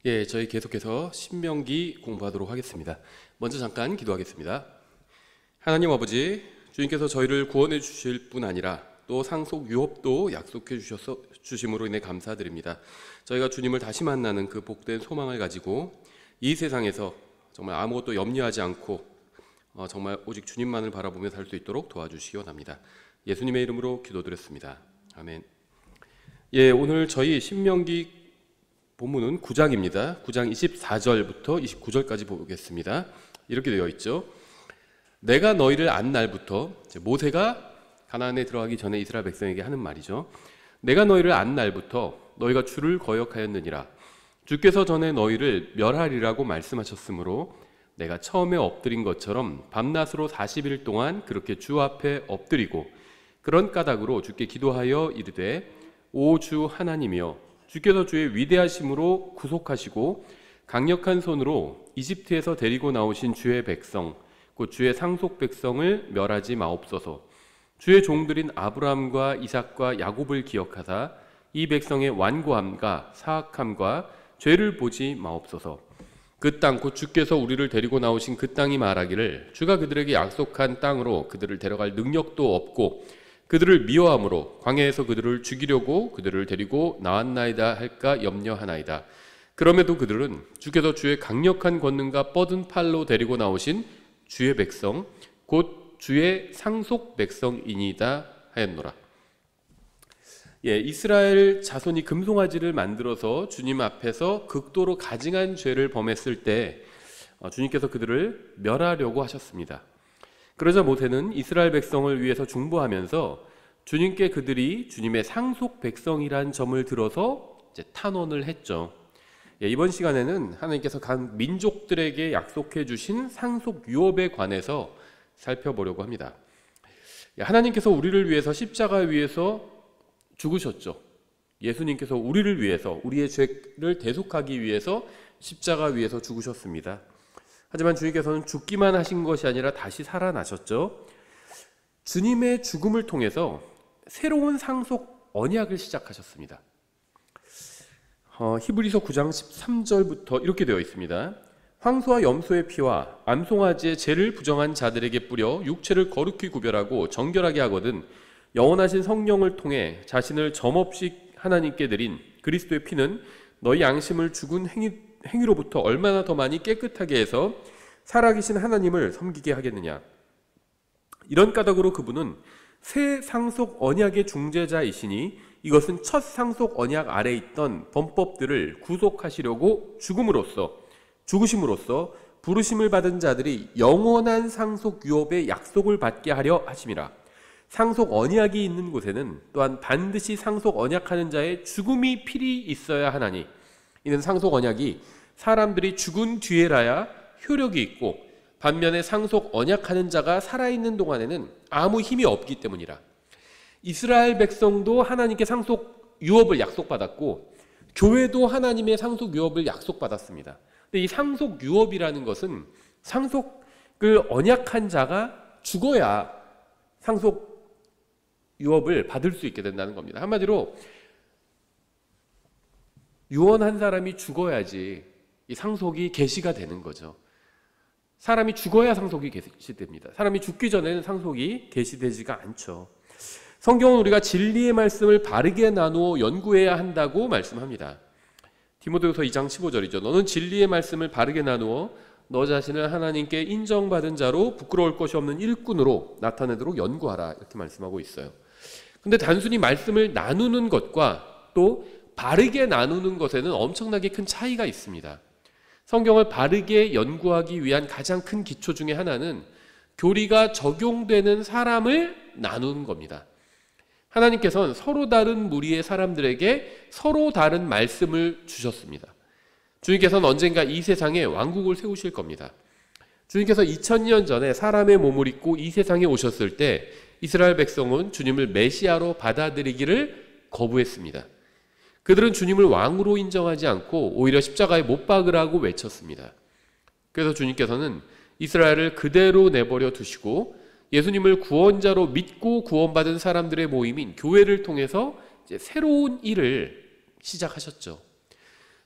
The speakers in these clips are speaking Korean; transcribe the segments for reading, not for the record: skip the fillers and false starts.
예, 저희 계속해서 신명기 공부하도록 하겠습니다. 먼저 잠깐 기도하겠습니다. 하나님 아버지, 주님께서 저희를 구원해 주실 뿐 아니라 또 상속 유업도 약속해 주심으로 인해 감사드립니다. 저희가 주님을 다시 만나는 그 복된 소망을 가지고 이 세상에서 정말 아무것도 염려하지 않고 정말 오직 주님만을 바라보며 살 수 있도록 도와주시기 원합니다. 예수님의 이름으로 기도드렸습니다. 아멘. 예, 오늘 저희 신명기 본문은 9장입니다. 9장 24절부터 29절까지 보겠습니다. 이렇게 되어 있죠. 내가 너희를 안 날부터, 모세가 가나안에 들어가기 전에 이스라엘 백성에게 하는 말이죠. 내가 너희를 안 날부터 너희가 주를 거역하였느니라. 주께서 전에 너희를 멸하리라고 말씀하셨으므로 내가 처음에 엎드린 것처럼 밤낮으로 40일 동안 그렇게 주 앞에 엎드리고 그런 까닭으로 주께 기도하여 이르되 오 주 하나님이여, 주께서 주의 위대하심으로 구속하시고 강력한 손으로 이집트에서 데리고 나오신 주의 백성 곧 주의 상속 백성을 멸하지 마옵소서. 주의 종들인 아브라함과 이삭과 야곱을 기억하사 이 백성의 완고함과 사악함과 죄를 보지 마옵소서. 그 땅 곧 주께서 우리를 데리고 나오신 그 땅이 말하기를 주가 그들에게 약속한 땅으로 그들을 데려갈 능력도 없고 그들을 미워함으로 광야에서 그들을 죽이려고 그들을 데리고 나왔나이다 할까 염려하나이다. 그럼에도 그들은 주께서 주의 강력한 권능과 뻗은 팔로 데리고 나오신 주의 백성 곧 주의 상속 백성이니이다 하였노라. 예, 이스라엘 자손이 금송아지를 만들어서 주님 앞에서 극도로 가증한 죄를 범했을 때 주님께서 그들을 멸하려고 하셨습니다. 그러자 모세는 이스라엘 백성을 위해서 중보하면서 주님께 그들이 주님의 상속 백성이란 점을 들어서 이제 탄원을 했죠. 예, 이번 시간에는 하나님께서 각 민족들에게 약속해 주신 상속 유업에 관해서 살펴보려고 합니다. 예, 하나님께서 우리를 위해서 십자가 위에서 죽으셨죠. 예수님께서 우리를 위해서, 우리의 죄를 대속하기 위해서 십자가 위에서 죽으셨습니다. 하지만 주님께서는 죽기만 하신 것이 아니라 다시 살아나셨죠. 주님의 죽음을 통해서 새로운 상속 언약을 시작하셨습니다. 히브리서 9장 13절부터 이렇게 되어 있습니다. 황소와 염소의 피와 암송아지의 죄를 부정한 자들에게 뿌려 육체를 거룩히 구별하고 정결하게 하거든 영원하신 성령을 통해 자신을 점없이 하나님께 드린 그리스도의 피는 너희 양심을 죽은 행위로부터 얼마나 더 많이 깨끗하게 해서 살아계신 하나님을 섬기게 하겠느냐. 이런 까닭으로 그분은 새 상속 언약의 중재자이시니 이것은 첫 상속 언약 아래에 있던 범법들을 구속하시려고 죽으심으로써 부르심을 받은 자들이 영원한 상속 유업의 약속을 받게 하려 하심이라. 상속 언약이 있는 곳에는 또한 반드시 상속 언약하는 자의 죽음이 필히 있어야 하나니 이는 상속 언약이 사람들이 죽은 뒤에라야 효력이 있고 반면에 상속 언약하는 자가 살아있는 동안에는 아무 힘이 없기 때문이라. 이스라엘 백성도 하나님께 상속 유업을 약속받았고 교회도 하나님의 상속 유업을 약속받았습니다. 근데 이 상속 유업이라는 것은 상속을 언약한 자가 죽어야 상속 유업을 받을 수 있게 된다는 겁니다. 한마디로 유언한 사람이 죽어야지 이 상속이 계시가 되는 거죠. 사람이 죽어야 상속이 계시됩니다. 사람이 죽기 전에는 상속이 계시되지가 않죠. 성경은 우리가 진리의 말씀을 바르게 나누어 연구해야 한다고 말씀합니다. 디모데후서 2장 15절이죠. 너는 진리의 말씀을 바르게 나누어 너 자신을 하나님께 인정받은 자로 부끄러울 것이 없는 일꾼으로 나타내도록 연구하라, 이렇게 말씀하고 있어요. 근데 단순히 말씀을 나누는 것과 또 바르게 나누는 것에는 엄청나게 큰 차이가 있습니다. 성경을 바르게 연구하기 위한 가장 큰 기초 중에 하나는 교리가 적용되는 사람을 나누는 겁니다. 하나님께서는 서로 다른 무리의 사람들에게 서로 다른 말씀을 주셨습니다. 주님께서는 언젠가 이 세상에 왕국을 세우실 겁니다. 주님께서 2000년 전에 사람의 몸을 입고 이 세상에 오셨을 때 이스라엘 백성은 주님을 메시아로 받아들이기를 거부했습니다. 그들은 주님을 왕으로 인정하지 않고 오히려 십자가에 못 박으라고 외쳤습니다. 그래서 주님께서는 이스라엘을 그대로 내버려 두시고 예수님을 구원자로 믿고 구원받은 사람들의 모임인 교회를 통해서 이제 새로운 일을 시작하셨죠.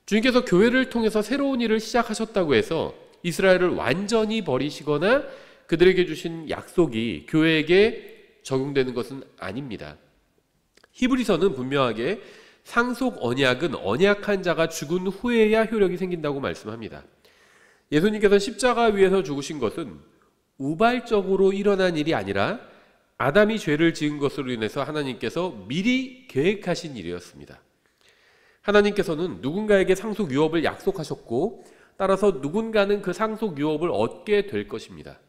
주님께서 교회를 통해서 새로운 일을 시작하셨다고 해서 이스라엘을 완전히 버리시거나 그들에게 주신 약속이 교회에게 적용되는 것은 아닙니다. 히브리서는 분명하게 상속 언약은 언약한 자가 죽은 후에야 효력이 생긴다고 말씀합니다. 예수님께서 십자가 위에서 죽으신 것은 우발적으로 일어난 일이 아니라 아담이 죄를 지은 것으로 인해서 하나님께서 미리 계획하신 일이었습니다. 하나님께서는 누군가에게 상속 유업을 약속하셨고 따라서 누군가는 그 상속 유업을 얻게 될 것입니다.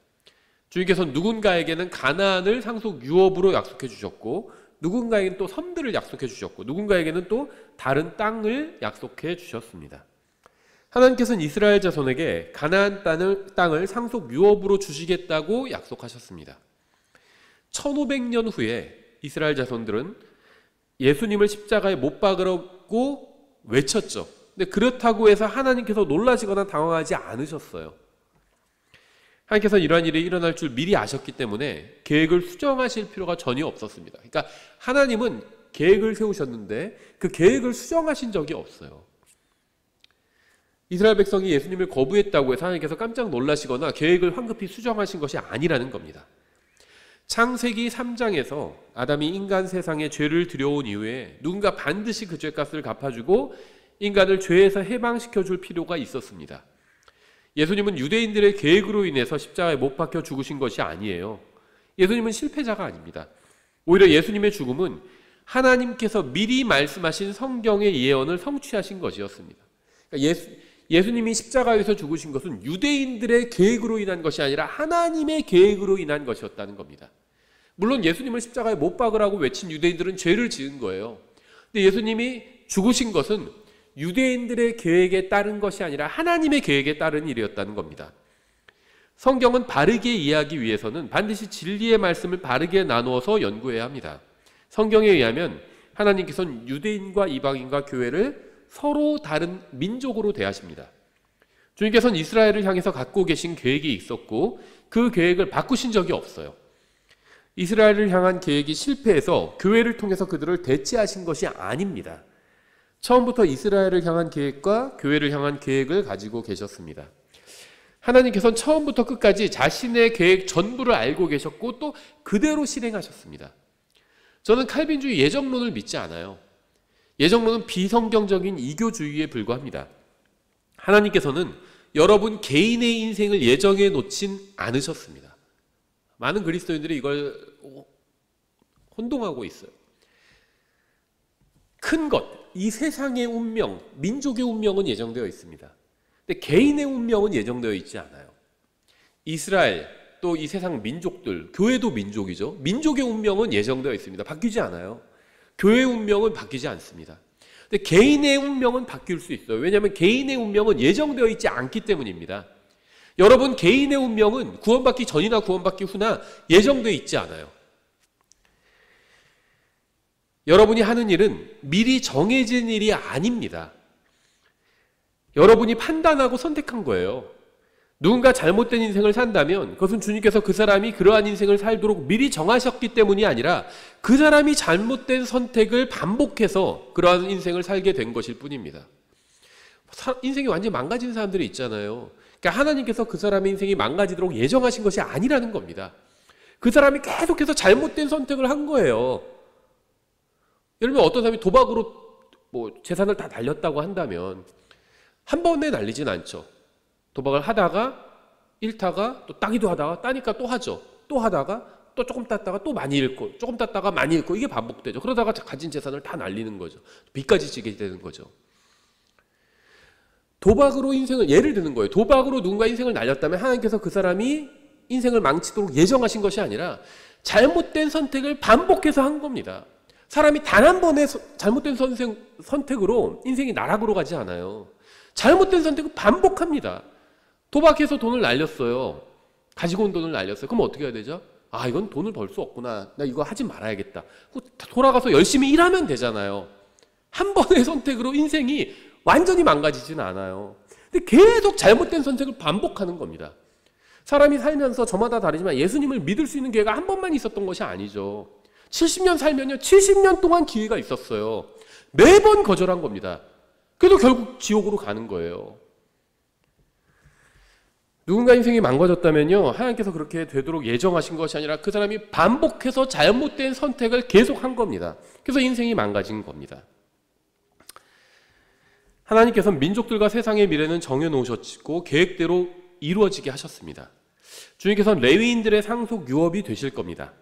주님께서는 누군가에게는 가나안을 상속 유업으로 약속해 주셨고 누군가에게는 또 섬들을 약속해 주셨고 누군가에게는 또 다른 땅을 약속해 주셨습니다. 하나님께서는 이스라엘 자손에게 가나안 땅을 상속 유업으로 주시겠다고 약속하셨습니다. 1500년 후에 이스라엘 자손들은 예수님을 십자가에 못 박으라고 외쳤죠. 근데 그렇다고 해서 하나님께서 놀라시거나 당황하지 않으셨어요. 하나님께서는 이러한 일이 일어날 줄 미리 아셨기 때문에 계획을 수정하실 필요가 전혀 없었습니다. 그러니까 하나님은 계획을 세우셨는데 그 계획을 수정하신 적이 없어요. 이스라엘 백성이 예수님을 거부했다고 해서 하나님께서 깜짝 놀라시거나 계획을 황급히 수정하신 것이 아니라는 겁니다. 창세기 3장에서 아담이 인간 세상에 죄를 들여온 이후에 누군가 반드시 그 죄값을 갚아주고 인간을 죄에서 해방시켜 줄 필요가 있었습니다. 예수님은 유대인들의 계획으로 인해서 십자가에 못 박혀 죽으신 것이 아니에요. 예수님은 실패자가 아닙니다. 오히려 예수님의 죽음은 하나님께서 미리 말씀하신 성경의 예언을 성취하신 것이었습니다. 그러니까 예수님이 십자가에서 죽으신 것은 유대인들의 계획으로 인한 것이 아니라 하나님의 계획으로 인한 것이었다는 겁니다. 물론 예수님을 십자가에 못 박으라고 외친 유대인들은 죄를 지은 거예요. 근데 예수님이 죽으신 것은 유대인들의 계획에 따른 것이 아니라 하나님의 계획에 따른 일이었다는 겁니다. 성경은 바르게 이해하기 위해서는 반드시 진리의 말씀을 바르게 나누어서 연구해야 합니다. 성경에 의하면 하나님께서는 유대인과 이방인과 교회를 서로 다른 민족으로 대하십니다. 주님께서는 이스라엘을 향해서 갖고 계신 계획이 있었고 그 계획을 바꾸신 적이 없어요. 이스라엘을 향한 계획이 실패해서 교회를 통해서 그들을 대체하신 것이 아닙니다. 처음부터 이스라엘을 향한 계획과 교회를 향한 계획을 가지고 계셨습니다. 하나님께서는 처음부터 끝까지 자신의 계획 전부를 알고 계셨고 또 그대로 실행하셨습니다. 저는 칼빈주의 예정론을 믿지 않아요. 예정론은 비성경적인 이교주의에 불과합니다. 하나님께서는 여러분 개인의 인생을 예정해 놓진 않으셨습니다. 많은 그리스도인들이 이걸 혼동하고 있어요. 큰 것, 이 세상의 운명, 민족의 운명은 예정되어 있습니다. 근데 개인의 운명은 예정되어 있지 않아요. 이스라엘, 또 이 세상 민족들, 교회도 민족이죠. 민족의 운명은 예정되어 있습니다. 바뀌지 않아요. 교회의 운명은 바뀌지 않습니다. 근데 개인의 운명은 바뀔 수 있어요. 왜냐하면 개인의 운명은 예정되어 있지 않기 때문입니다. 여러분 개인의 운명은 구원받기 전이나 구원받기 후나 예정되어 있지 않아요. 여러분이 하는 일은 미리 정해진 일이 아닙니다. 여러분이 판단하고 선택한 거예요. 누군가 잘못된 인생을 산다면 그것은 주님께서 그 사람이 그러한 인생을 살도록 미리 정하셨기 때문이 아니라 그 사람이 잘못된 선택을 반복해서 그러한 인생을 살게 된 것일 뿐입니다. 인생이 완전히 망가진 사람들이 있잖아요. 그러니까 하나님께서 그 사람의 인생이 망가지도록 예정하신 것이 아니라는 겁니다. 그 사람이 계속해서 잘못된 선택을 한 거예요. 예를 들면 어떤 사람이 도박으로 재산을 다 날렸다고 한다면 한 번에 날리진 않죠. 도박을 하다가 잃다가 또 따기도 하다가 따니까 또 하죠. 또 하다가 또 조금 땄다가 또 많이 잃고 조금 땄다가 많이 잃고 이게 반복되죠. 그러다가 가진 재산을 다 날리는 거죠. 빚까지 지게 되는 거죠. 도박으로 인생을 예를 드는 거예요. 도박으로 누군가 인생을 날렸다면 하나님께서 그 사람이 인생을 망치도록 예정하신 것이 아니라 잘못된 선택을 반복해서 한 겁니다. 사람이 단 한 번의 잘못된 선택으로 인생이 나락으로 가지 않아요. 잘못된 선택을 반복합니다. 도박해서 돈을 날렸어요. 가지고 온 돈을 날렸어요. 그럼 어떻게 해야 되죠? 아, 이건 돈을 벌 수 없구나. 나 이거 하지 말아야겠다. 돌아가서 열심히 일하면 되잖아요. 한 번의 선택으로 인생이 완전히 망가지진 않아요. 근데 계속 잘못된 선택을 반복하는 겁니다. 사람이 살면서 저마다 다르지만 예수님을 믿을 수 있는 기회가 한 번만 있었던 것이 아니죠. 70년 살면요, 70년 동안 기회가 있었어요. 매번 거절한 겁니다. 그래도 결국 지옥으로 가는 거예요. 누군가 인생이 망가졌다면요, 하나님께서 그렇게 되도록 예정하신 것이 아니라 그 사람이 반복해서 잘못된 선택을 계속한 겁니다. 그래서 인생이 망가진 겁니다. 하나님께서 민족들과 세상의 미래는 정해놓으셨고 계획대로 이루어지게 하셨습니다. 주님께서는 레위인들의 상속 유업이 되실 겁니다.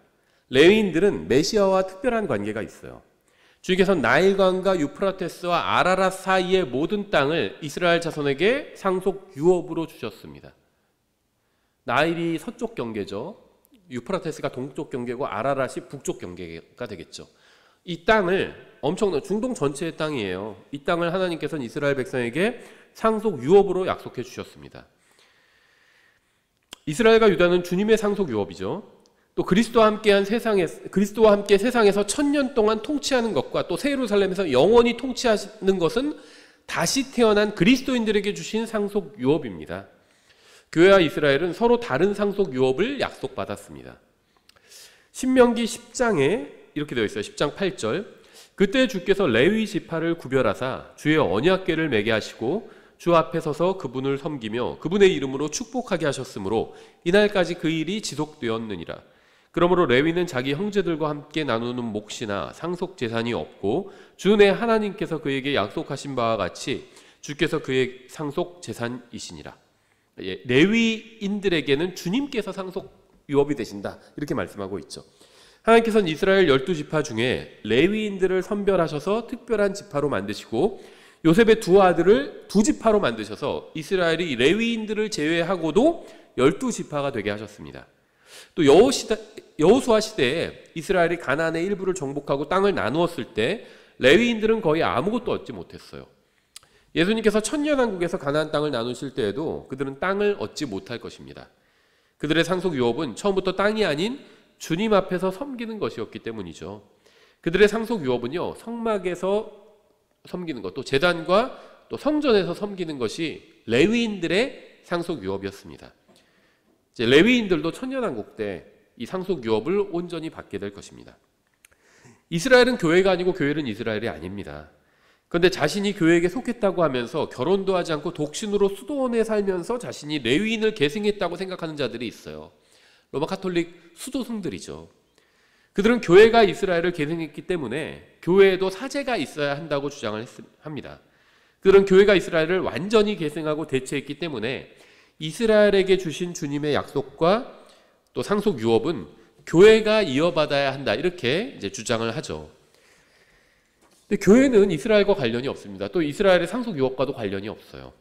레위인들은 메시아와 특별한 관계가 있어요. 주님께서는 나일강과 유프라테스와 아라랏 사이의 모든 땅을 이스라엘 자손에게 상속 유업으로 주셨습니다. 나일이 서쪽 경계죠. 유프라테스가 동쪽 경계고 아라랏이 북쪽 경계가 되겠죠. 이 땅을 엄청난 중동 전체의 땅이에요. 이 땅을 하나님께서는 이스라엘 백성에게 상속 유업으로 약속해 주셨습니다. 이스라엘과 유다는 주님의 상속 유업이죠. 또 그리스도와 함께 세상에서 1000년 동안 통치하는 것과 또 새 예루살렘에서 영원히 통치하는 것은 다시 태어난 그리스도인들에게 주신 상속 유업입니다. 교회와 이스라엘은 서로 다른 상속 유업을 약속받았습니다. 신명기 10장에 이렇게 되어 있어요. 10장 8절. 그때 주께서 레위 지파를 구별하사 주의 언약궤를 매게 하시고 주 앞에 서서 그분을 섬기며 그분의 이름으로 축복하게 하셨으므로 이날까지 그 일이 지속되었느니라. 그러므로 레위는 자기 형제들과 함께 나누는 몫이나 상속 재산이 없고 주 내 하나님께서 그에게 약속하신 바와 같이 주께서 그의 상속 재산이시니라. 레위인들에게는 주님께서 상속 유업이 되신다, 이렇게 말씀하고 있죠. 하나님께서는 이스라엘 12지파 중에 레위인들을 선별하셔서 특별한 지파로 만드시고 요셉의 두 아들을 두 지파로 만드셔서 이스라엘이 레위인들을 제외하고도 12지파가 되게 하셨습니다. 또 여호수아 시대에 이스라엘이 가나안의 일부를 정복하고 땅을 나누었을 때 레위인들은 거의 아무것도 얻지 못했어요. 예수님께서 천년왕국에서 가나안 땅을 나누실 때에도 그들은 땅을 얻지 못할 것입니다. 그들의 상속 유업은 처음부터 땅이 아닌 주님 앞에서 섬기는 것이었기 때문이죠. 그들의 상속 유업은요, 성막에서 섬기는 것, 또 제단과 또 성전에서 섬기는 것이 레위인들의 상속 유업이었습니다. 이제 레위인들도 천년왕국 때 이 상속 유업을 온전히 받게 될 것입니다. 이스라엘은 교회가 아니고 교회는 이스라엘이 아닙니다. 그런데 자신이 교회에게 속했다고 하면서 결혼도 하지 않고 독신으로 수도원에 살면서 자신이 레위인을 계승했다고 생각하는 자들이 있어요. 로마 카톨릭 수도승들이죠. 그들은 교회가 이스라엘을 계승했기 때문에 교회에도 사제가 있어야 한다고 주장을 합니다. 그들은 교회가 이스라엘을 완전히 계승하고 대체했기 때문에 이스라엘에게 주신 주님의 약속과 또 상속 유업은 교회가 이어받아야 한다, 이렇게 이제 주장을 하죠. 근데 교회는 이스라엘과 관련이 없습니다. 또 이스라엘의 상속 유업과도 관련이 없어요.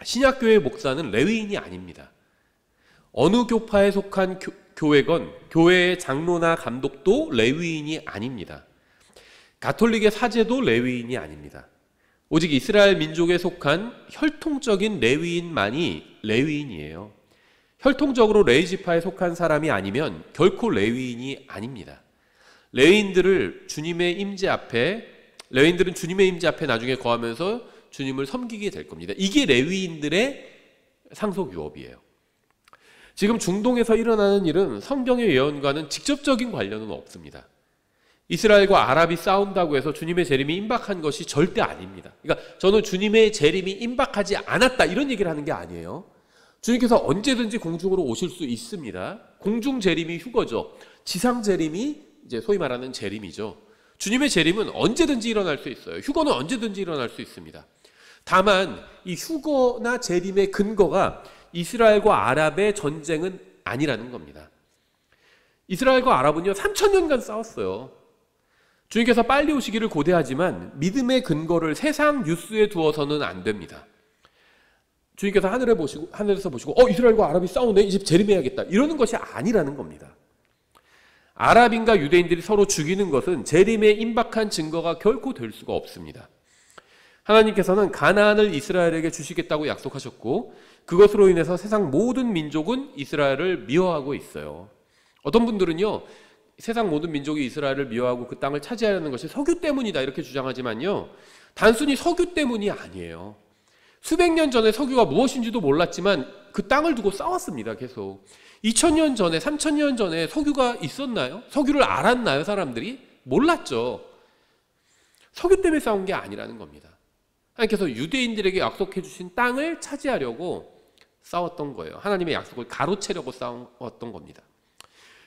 신약교회의 목사는 레위인이 아닙니다. 어느 교파에 속한 교회건 교회의 장로나 감독도 레위인이 아닙니다. 가톨릭의 사제도 레위인이 아닙니다. 오직 이스라엘 민족에 속한 혈통적인 레위인만이 레위인이에요. 혈통적으로 레위 지파에 속한 사람이 아니면 결코 레위인이 아닙니다. 레위인들은 주님의 임재 앞에 나중에 거하면서 주님을 섬기게 될 겁니다. 이게 레위인들의 상속 유업이에요. 지금 중동에서 일어나는 일은 성경의 예언과는 직접적인 관련은 없습니다. 이스라엘과 아랍이 싸운다고 해서 주님의 재림이 임박한 것이 절대 아닙니다. 그러니까 저는 주님의 재림이 임박하지 않았다, 이런 얘기를 하는 게 아니에요. 주님께서 언제든지 공중으로 오실 수 있습니다. 공중 재림이 휴거죠. 지상 재림이 이제 소위 말하는 재림이죠. 주님의 재림은 언제든지 일어날 수 있어요. 휴거는 언제든지 일어날 수 있습니다. 다만 이 휴거나 재림의 근거가 이스라엘과 아랍의 전쟁은 아니라는 겁니다. 이스라엘과 아랍은요 3000년간 싸웠어요. 주님께서 빨리 오시기를 고대하지만 믿음의 근거를 세상 뉴스에 두어서는 안 됩니다. 주님께서 하늘에서 보시고 이스라엘과 아랍이 싸우네, 이제 재림해야겠다, 이러는 것이 아니라는 겁니다. 아랍인과 유대인들이 서로 죽이는 것은 재림에 임박한 증거가 결코 될 수가 없습니다. 하나님께서는 가나안을 이스라엘에게 주시겠다고 약속하셨고 그것으로 인해서 세상 모든 민족은 이스라엘을 미워하고 있어요. 어떤 분들은요, 세상 모든 민족이 이스라엘을 미워하고 그 땅을 차지하려는 것이 석유 때문이다, 이렇게 주장하지만요, 단순히 석유 때문이 아니에요. 수백 년 전에 석유가 무엇인지도 몰랐지만 그 땅을 두고 싸웠습니다. 계속 2000년 전에 3000년 전에 석유가 있었나요? 석유를 알았나요? 사람들이 몰랐죠. 석유 때문에 싸운 게 아니라는 겁니다. 하나님께서 유대인들에게 약속해 주신 땅을 차지하려고 싸웠던 거예요. 하나님의 약속을 가로채려고 싸웠던 겁니다.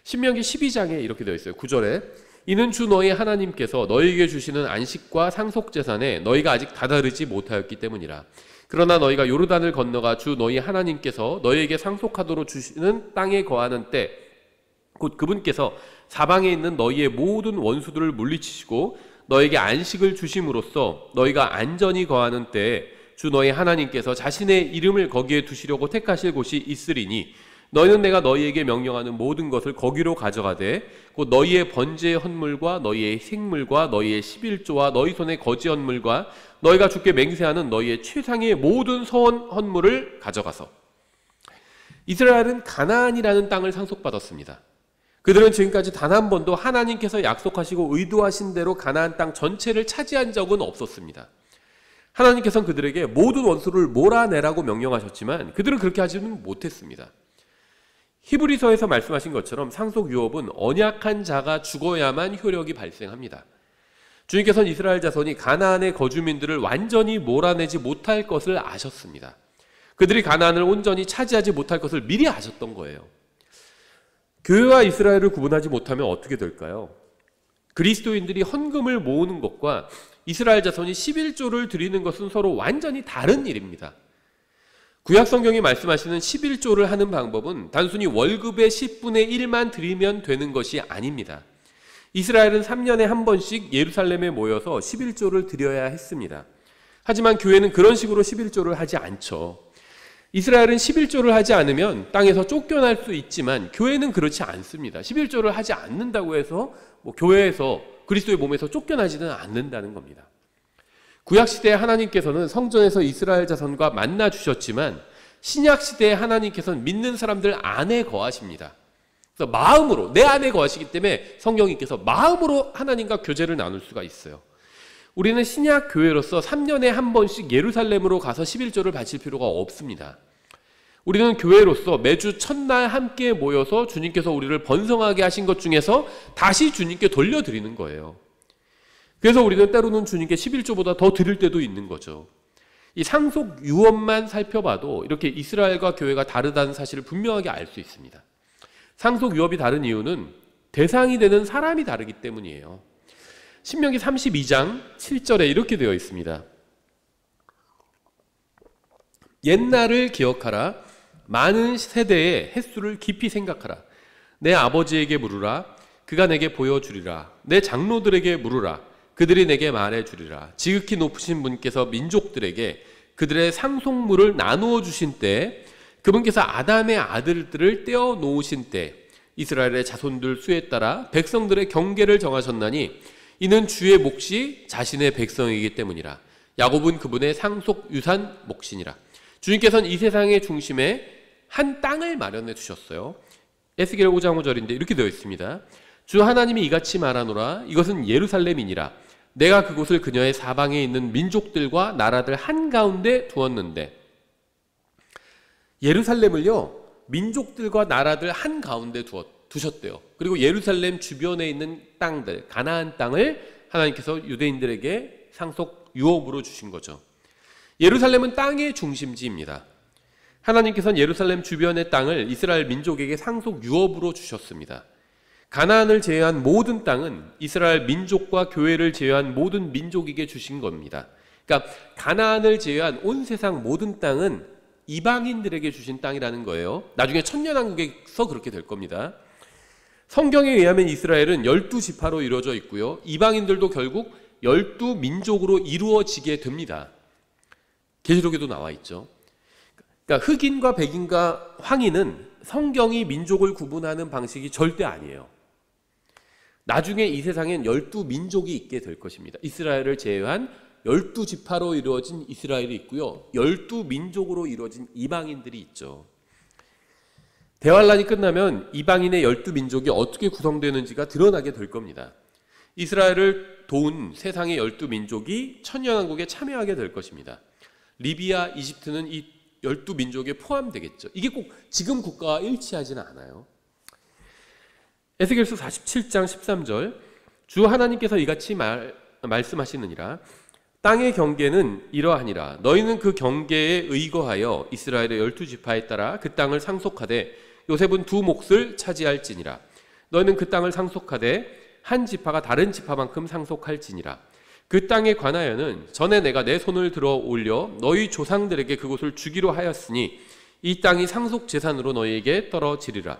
신명기 12장에 이렇게 되어 있어요. 9절에 이는 주 너희 하나님께서 너희에게 주시는 안식과 상속재산에 너희가 아직 다다르지 못하였기 때문이라. 그러나 너희가 요르단을 건너가 주 너희 하나님께서 너희에게 상속하도록 주시는 땅에 거하는 때 곧 그분께서 사방에 있는 너희의 모든 원수들을 물리치시고 너희에게 안식을 주심으로써 너희가 안전히 거하는 때에 주 너희 하나님께서 자신의 이름을 거기에 두시려고 택하실 곳이 있으리니 너희는 내가 너희에게 명령하는 모든 것을 거기로 가져가되 곧 너희의 번제의 헌물과 너희의 생물과 너희의 11조와 너희 손의 거지 헌물과 너희가 주께 맹세하는 너희의 최상의 모든 서원 헌물을 가져가서. 이스라엘은 가나안이라는 땅을 상속받았습니다. 그들은 지금까지 단 한 번도 하나님께서 약속하시고 의도하신 대로 가나안 땅 전체를 차지한 적은 없었습니다. 하나님께서는 그들에게 모든 원수를 몰아내라고 명령하셨지만 그들은 그렇게 하지는 못했습니다. 히브리서에서 말씀하신 것처럼 상속 유업은 언약한 자가 죽어야만 효력이 발생합니다. 주님께서는 이스라엘 자손이 가나안의 거주민들을 완전히 몰아내지 못할 것을 아셨습니다. 그들이 가나안을 온전히 차지하지 못할 것을 미리 아셨던 거예요. 교회와 이스라엘을 구분하지 못하면 어떻게 될까요? 그리스도인들이 헌금을 모으는 것과 이스라엘 자손이 11조를 드리는 것은 서로 완전히 다른 일입니다. 구약 성경이 말씀하시는 11조를 하는 방법은 단순히 월급의 10분의 1만 드리면 되는 것이 아닙니다. 이스라엘은 3년에 한 번씩 예루살렘에 모여서 11조를 드려야 했습니다. 하지만 교회는 그런 식으로 11조를 하지 않죠. 이스라엘은 11조를 하지 않으면 땅에서 쫓겨날 수 있지만 교회는 그렇지 않습니다. 11조를 하지 않는다고 해서 교회에서 그리스도의 몸에서 쫓겨나지는 않는다는 겁니다. 구약시대에 하나님께서는 성전에서 이스라엘 자손과 만나 주셨지만 신약시대에 하나님께서는 믿는 사람들 안에 거하십니다. 그래서 마음으로 내 안에 거하시기 때문에 성령님께서 마음으로 하나님과 교제를 나눌 수가 있어요. 우리는 신약 교회로서 3년에 한 번씩 예루살렘으로 가서 11조를 바칠 필요가 없습니다. 우리는 교회로서 매주 첫날 함께 모여서 주님께서 우리를 번성하게 하신 것 중에서 다시 주님께 돌려드리는 거예요. 그래서 우리는 때로는 주님께 11조보다 더 드릴 때도 있는 거죠. 이 상속 유업만 살펴봐도 이렇게 이스라엘과 교회가 다르다는 사실을 분명하게 알 수 있습니다. 상속 유업이 다른 이유는 대상이 되는 사람이 다르기 때문이에요. 신명기 32장 7절에 이렇게 되어 있습니다. 옛날을 기억하라. 많은 세대의 횟수를 깊이 생각하라. 내 아버지에게 물으라. 그가 내게 보여주리라. 내 장로들에게 물으라. 그들이 내게 말해주리라. 지극히 높으신 분께서 민족들에게 그들의 상속물을 나누어 주신 때 그분께서 아담의 아들들을 떼어 놓으신 때 이스라엘의 자손들 수에 따라 백성들의 경계를 정하셨나니 이는 주의 몫이 자신의 백성이기 때문이라. 야곱은 그분의 상속 유산 몫이니라. 주님께서는 이 세상의 중심에 한 땅을 마련해 두셨어요. 에스겔 5장 5절인데 이렇게 되어 있습니다. 주 하나님이 이같이 말하노라. 이것은 예루살렘이니라. 내가 그곳을 그녀의 사방에 있는 민족들과 나라들 한가운데 두었는데, 예루살렘을요 민족들과 나라들 한가운데 두셨대요. 그리고 예루살렘 주변에 있는 땅들, 가나안 땅을 하나님께서 유대인들에게 상속 유업으로 주신 거죠. 예루살렘은 땅의 중심지입니다. 하나님께서는 예루살렘 주변의 땅을 이스라엘 민족에게 상속 유업으로 주셨습니다. 가나안을 제외한 모든 땅은 이스라엘 민족과 교회를 제외한 모든 민족에게 주신 겁니다. 그러니까 가나안을 제외한 온 세상 모든 땅은 이방인들에게 주신 땅이라는 거예요. 나중에 천년왕국에서 그렇게 될 겁니다. 성경에 의하면 이스라엘은 12지파로 이루어져 있고요. 이방인들도 결국 12민족으로 이루어지게 됩니다. 계시록에도 나와 있죠. 그러니까 흑인과 백인과 황인은 성경이 민족을 구분하는 방식이 절대 아니에요. 나중에 이 세상엔 12민족이 있게 될 것입니다. 이스라엘을 제외한 12지파로 이루어진 이스라엘이 있고요. 12민족으로 이루어진 이방인들이 있죠. 대환란이 끝나면 이방인의 12민족이 어떻게 구성되는지가 드러나게 될 겁니다. 이스라엘을 도운 세상의 12민족이 천년왕국에 참여하게 될 것입니다. 리비아, 이집트는 이 12민족에 포함되겠죠. 이게 꼭 지금 국가와 일치하지는 않아요. 에스겔서 47장 13절 주 하나님께서 이같이 말씀하시느니라. 땅의 경계는 이러하니라. 너희는 그 경계에 의거하여 이스라엘의 12지파에 따라 그 땅을 상속하되 요셉은 두 몫을 차지할지니라. 너희는 그 땅을 상속하되 한 지파가 다른 지파만큼 상속할지니라. 그 땅에 관하여는 전에 내가 내 손을 들어 올려 너희 조상들에게 그곳을 주기로 하였으니 이 땅이 상속 재산으로 너희에게 떨어지리라.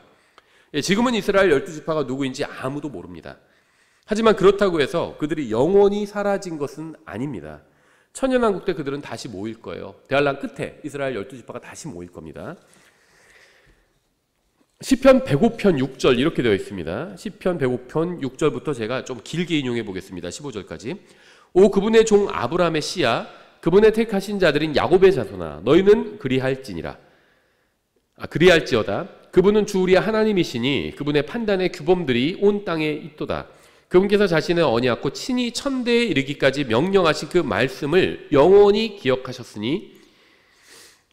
지금은 이스라엘 12지파가 누구인지 아무도 모릅니다. 하지만 그렇다고 해서 그들이 영원히 사라진 것은 아닙니다. 천년왕국 때 그들은 다시 모일 거예요. 대환란 끝에 이스라엘 12지파가 다시 모일 겁니다. 시편 105편 6절 이렇게 되어 있습니다. 시편 105편 6절부터 제가 좀 길게 인용해 보겠습니다. 15절까지. 오 그분의 종 아브라함의 씨야, 그분의 택하신 자들인 야곱의 자손아, 너희는 그리할지니라. 그리할지어다. 그분은 주 우리의 하나님이시니 그분의 판단의 규범들이 온 땅에 있도다. 그분께서 자신의 언약과 친히 천대에 이르기까지 명령하신 그 말씀을 영원히 기억하셨으니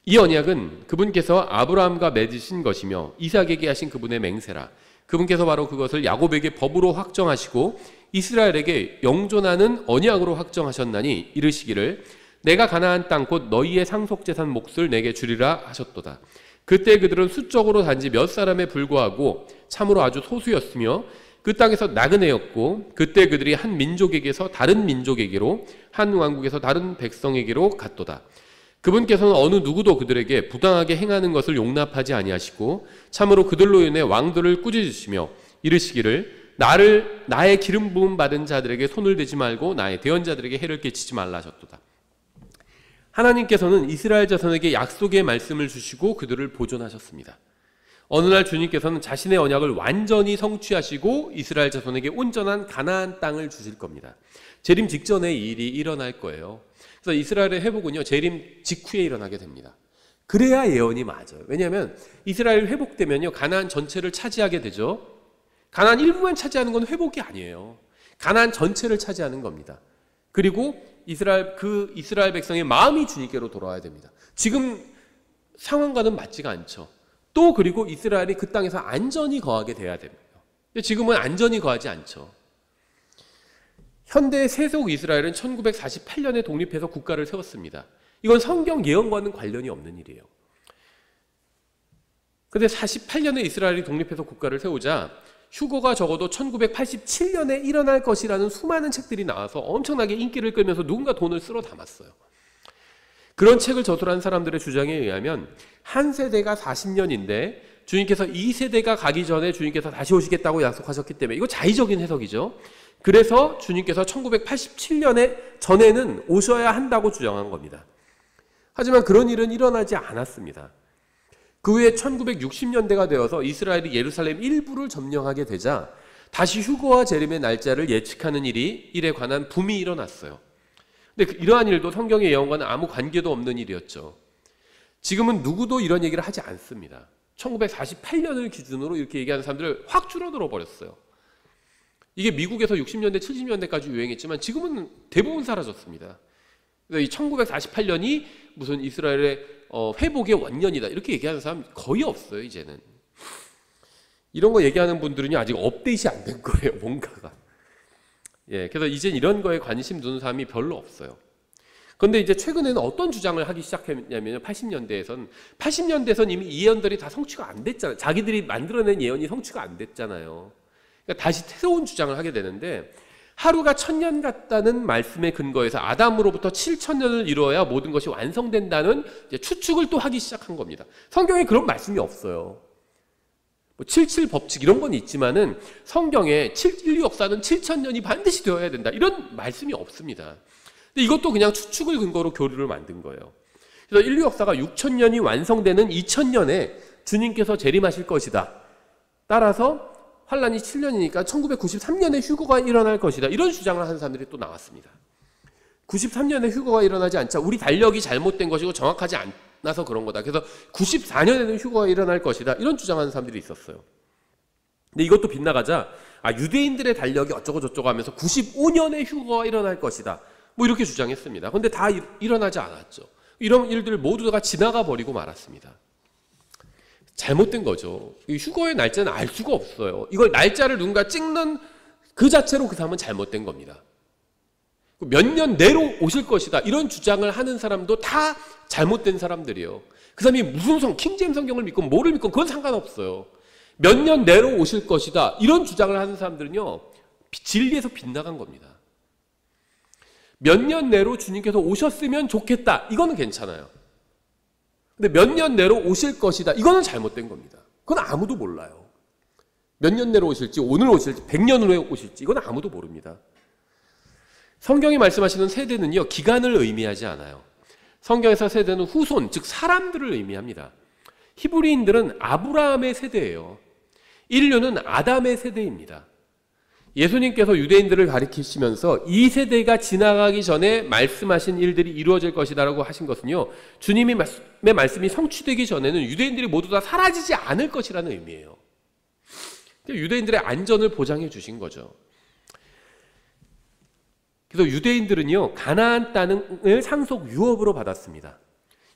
이 언약은 그분께서 아브라함과 맺으신 것이며 이삭에게 하신 그분의 맹세라. 그분께서 바로 그것을 야곱에게 법으로 확정하시고 이스라엘에게 영존하는 언약으로 확정하셨나니 이르시기를 내가 가나안 땅 곧 너희의 상속재산 몫을 내게 주리라 하셨도다. 그때 그들은 수적으로 단지 몇 사람에 불과하고 참으로 아주 소수였으며 그 땅에서 나그네였고 그때 그들이 한 민족에게서 다른 민족에게로 한 왕국에서 다른 백성에게로 갔도다. 그분께서는 어느 누구도 그들에게 부당하게 행하는 것을 용납하지 아니하시고 참으로 그들로 인해 왕들을 꾸짖으시며 이르시기를 나의 기름 부음 받은 자들에게 손을 대지 말고 나의 대언자들에게 해를 끼치지 말라 하셨도다. 하나님께서는 이스라엘 자손에게 약속의 말씀을 주시고 그들을 보존하셨습니다. 어느 날 주님께서는 자신의 언약을 완전히 성취하시고 이스라엘 자손에게 온전한 가나안 땅을 주실 겁니다. 재림 직전에 이 일이 일어날 거예요. 그래서 이스라엘의 회복은요, 재림 직후에 일어나게 됩니다. 그래야 예언이 맞아요. 왜냐하면 이스라엘 회복되면요, 가나안 전체를 차지하게 되죠. 가나안 일부만 차지하는 건 회복이 아니에요. 가나안 전체를 차지하는 겁니다. 그리고 이스라엘 백성의 마음이 주님께로 돌아와야 됩니다. 지금 상황과는 맞지가 않죠. 또 그리고 이스라엘이 그 땅에서 안전히 거하게 돼야 됩니다. 근데 지금은 안전히 거하지 않죠. 현대 세속 이스라엘은 1948년에 독립해서 국가를 세웠습니다. 이건 성경 예언과는 관련이 없는 일이에요. 그런데 48년에 이스라엘이 독립해서 국가를 세우자 휴거가 적어도 1987년에 일어날 것이라는 수많은 책들이 나와서 엄청나게 인기를 끌면서 누군가 돈을 쓸어 담았어요. 그런 책을 저술한 사람들의 주장에 의하면 한 세대가 40년인데 주님께서 2세대가 가기 전에 주님께서 다시 오시겠다고 약속하셨기 때문에 이거 자의적인 해석이죠. 그래서 주님께서 1987년에 전에는 오셔야 한다고 주장한 겁니다. 하지만 그런 일은 일어나지 않았습니다. 그 후에 1960년대가 되어서 이스라엘이 예루살렘 일부를 점령하게 되자 다시 휴거와 재림의 날짜를 예측하는 일에 관한 붐이 일어났어요. 근데 이러한 일도 성경의 예언과는 아무 관계도 없는 일이었죠. 지금은 누구도 이런 얘기를 하지 않습니다. 1948년을 기준으로 이렇게 얘기하는 사람들을 확 줄어들어 버렸어요. 이게 미국에서 60년대, 70년대까지 유행했지만 지금은 대부분 사라졌습니다. 그래서 이 1948년이 무슨 이스라엘의 회복의 원년이다 이렇게 얘기하는 사람 거의 없어요. 이제는 이런 거 얘기하는 분들은요 아직 업데이트 안 된 거예요. 뭔가가. 그래서 이젠 이런 거에 관심 두는 사람이 별로 없어요. 그런데 이제 최근에는 어떤 주장을 하기 시작했냐면요. 80년대에선 이미 이 예언들이 다 성취가 안 됐잖아요. 자기들이 만들어낸 예언이 성취가 안 됐잖아요. 그러니까 다시 새로운 주장을 하게 되는데 하루가 1000년 같다는 말씀에 근거해서 아담으로부터 7000년을 이루어야 모든 것이 완성된다는 이제 추측을 또 하기 시작한 겁니다. 성경에 그런 말씀이 없어요. 77 법칙 이런 건 있지만은 성경에 인류 역사는 7000년이 반드시 되어야 된다 이런 말씀이 없습니다. 근데 이것도 그냥 추측을 근거로 교류를 만든 거예요. 그래서 인류 역사가 6000년이 완성되는 2000년에 주님께서 재림하실 것이다. 따라서 환란이 7년이니까 1993년에 휴거가 일어날 것이다. 이런 주장을 하는 사람들이 또 나왔습니다. 93년에 휴거가 일어나지 않자 우리 달력이 잘못된 것이고 정확하지 않아서 그런 거다. 그래서 94년에는 휴거가 일어날 것이다. 이런 주장하는 사람들이 있었어요. 근데 이것도 빗나가자 유대인들의 달력이 어쩌고 저쩌고 하면서 95년에 휴거가 일어날 것이다. 뭐 이렇게 주장했습니다. 그런데 다 일어나지 않았죠. 이런 일들 모두가 지나가 버리고 말았습니다. 잘못된 거죠. 휴거의 날짜는 알 수가 없어요. 이걸 날짜를 누군가 찍는 그 자체로 그 사람은 잘못된 겁니다. 몇 년 내로 오실 것이다. 이런 주장을 하는 사람도 다 잘못된 사람들이에요. 그 사람이 무슨 킹제임 성경을 믿고 뭐를 믿고 그건 상관없어요. 몇 년 내로 오실 것이다. 이런 주장을 하는 사람들은요, 진리에서 빗나간 겁니다. 몇 년 내로 주님께서 오셨으면 좋겠다. 이거는 괜찮아요. 근데 몇 년 내로 오실 것이다. 이거는 잘못된 겁니다. 그건 아무도 몰라요. 몇 년 내로 오실지, 오늘 오실지, 100년 후에 오실지 이건 아무도 모릅니다. 성경이 말씀하시는 세대는요, 기간을 의미하지 않아요. 성경에서 세대는 후손, 즉 사람들을 의미합니다. 히브리인들은 아브라함의 세대예요. 인류는 아담의 세대입니다. 예수님께서 유대인들을 가리키시면서 이 세대가 지나가기 전에 말씀하신 일들이 이루어질 것이다라고 하신 것은요, 주님의 말씀이 성취되기 전에는 유대인들이 모두 다 사라지지 않을 것이라는 의미예요. 유대인들의 안전을 보장해 주신 거죠. 그래서 유대인들은요, 가나안 땅을 상속 유업으로 받았습니다.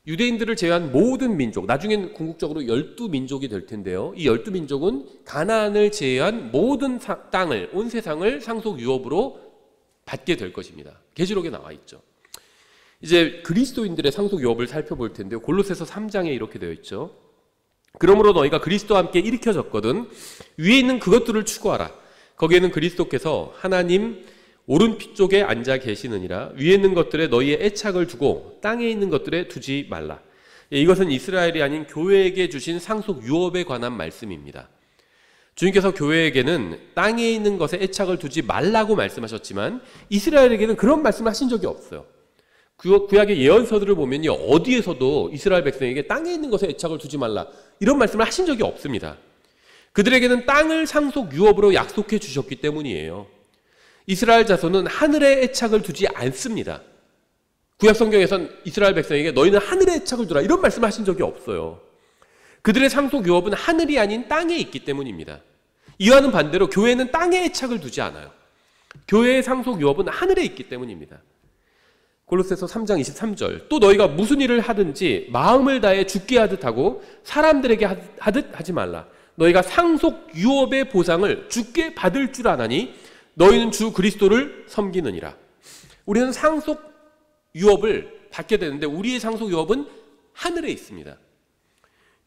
유대인들을 제외한 모든 민족, 나중엔 궁극적으로 12민족이 될 텐데요. 이 12민족은 가나안을 제외한 모든 땅을, 온 세상을 상속 유업으로 받게 될 것입니다. 계시록에 나와 있죠. 이제 그리스도인들의 상속 유업을 살펴볼 텐데요. 골로새서 3장에 이렇게 되어 있죠. 그러므로 너희가 그리스도와 함께 일으켜졌거든 위에 있는 그것들을 추구하라. 거기에는 그리스도께서 하나님 오른쪽에 앉아 계시느니라. 위에 있는 것들에 너희의 애착을 두고 땅에 있는 것들에 두지 말라. 이것은 이스라엘이 아닌 교회에게 주신 상속 유업에 관한 말씀입니다. 주님께서 교회에게는 땅에 있는 것에 애착을 두지 말라고 말씀하셨지만 이스라엘에게는 그런 말씀을 하신 적이 없어요. 구약의 예언서들을 보면요, 어디에서도 이스라엘 백성에게 땅에 있는 것에 애착을 두지 말라 이런 말씀을 하신 적이 없습니다. 그들에게는 땅을 상속 유업으로 약속해 주셨기 때문이에요. 이스라엘 자손은 하늘에 애착을 두지 않습니다. 구약 성경에선 이스라엘 백성에게 너희는 하늘에 애착을 두라 이런 말씀을 하신 적이 없어요. 그들의 상속 유업은 하늘이 아닌 땅에 있기 때문입니다. 이와는 반대로 교회는 땅에 애착을 두지 않아요. 교회의 상속 유업은 하늘에 있기 때문입니다. 골로새서 3장 23절 또 너희가 무슨 일을 하든지 마음을 다해 주께 하듯 하고 사람들에게 하듯 하지 말라. 너희가 상속 유업의 보상을 주께 받을 줄 아나니 너희는 주 그리스도를 섬기느니라. 우리는 상속 유업을 받게 되는데 우리의 상속 유업은 하늘에 있습니다.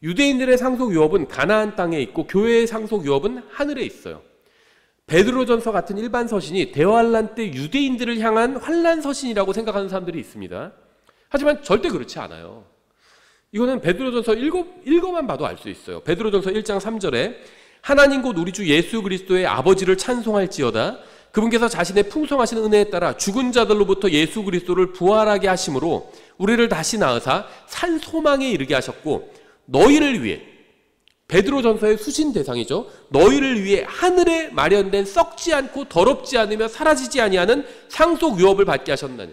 유대인들의 상속 유업은 가나안 땅에 있고 교회의 상속 유업은 하늘에 있어요. 베드로전서 같은 일반 서신이 대환란 때 유대인들을 향한 환란 서신이라고 생각하는 사람들이 있습니다. 하지만 절대 그렇지 않아요. 이거는 베드로전서 읽어만 봐도 알 수 있어요. 베드로전서 1장 3절에 하나님 곧 우리 주 예수 그리스도의 아버지를 찬송할지어다. 그분께서 자신의 풍성하신 은혜에 따라 죽은 자들로부터 예수 그리스도를 부활하게 하심으로 우리를 다시 낳으사 산 소망에 이르게 하셨고 너희를 위해, 베드로전서의 수신 대상이죠. 너희를 위해 하늘에 마련된 썩지 않고 더럽지 않으며 사라지지 아니하는 상속 유업을 받게 하셨나니.